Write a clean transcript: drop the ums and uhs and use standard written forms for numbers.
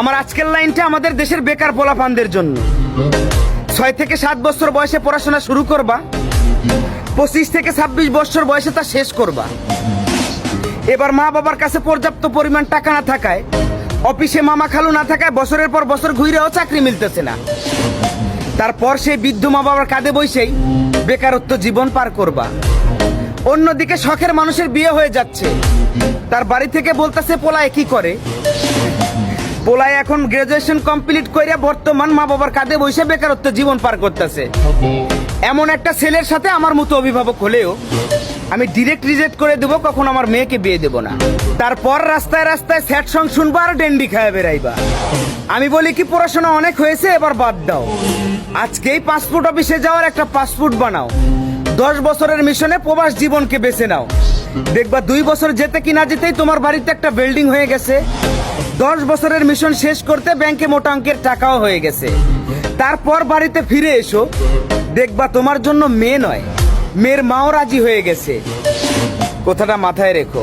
আমার আজকের লাইনটা আমাদের দেশের বেকার পোলাপানদের জন্য। 6 থেকে 7 বছর বয়সে পড়াশোনা শুরু করবা, 25 থেকে 26 বছর বয়সে তা শেষ করবা। এবার মা বাবার কাছে পর্যাপ্ত পরিমাণ টাকা না থাকায়, অফিসে মামা খালু না থাকায় বছরের পর বছর ঘুরেও চাকরি মিলতেছে না। তারপর সেই বৃদ্ধ মা বাবার কাঁধে বসেই বেকারত্ব জীবন পার করবা। অন্যদিকে শখের মানুষের বিয়ে হয়ে যাচ্ছে, তার বাড়ি থেকে বলতেছে পোলায় কি করে। পোলায় এখন গ্রাজুয়েশন কমপ্লিট করে বর্তমান মা বাবার কাঁধে বসে বেকারত্ব জীবন পার করতেছে। এমন একটা ছেলের সাথে আমার মতো অভিভাবক হলেও আমি ডিরেক্ট রিজেক্ট করে দেবো, কখন আমার মেয়েকে বিয়ে দেবো না। তারপর রাস্তায় রাস্তায় স্যাড সং শুনবা আর ডেন্ডি খায় বেড়াইবা। আমি বলি কি, পড়াশোনা অনেক হয়েছে, এবার বাদ দাও। আজকেই পাসপোর্ট অফিসে যাওয়ার একটা পাসপোর্ট বানাও। 10 বছরের মিশনে প্রবাস জীবনকে বেছে নাও। দেখবা 2 বছর যেতে কি না যেতেই তোমার বাড়িতে একটা বিল্ডিং হয়ে গেছে। 10 বছরের মিশন শেষ করতে ব্যাংকে মোটা অঙ্কের টাকাও হয়ে গেছে। তারপর বাড়িতে ফিরে এসো, দেখবা তোমার জন্য মেয়ে নয়, মেয়ের মাও রাজি হয়ে গেছে। কথাটা মাথায় রেখো।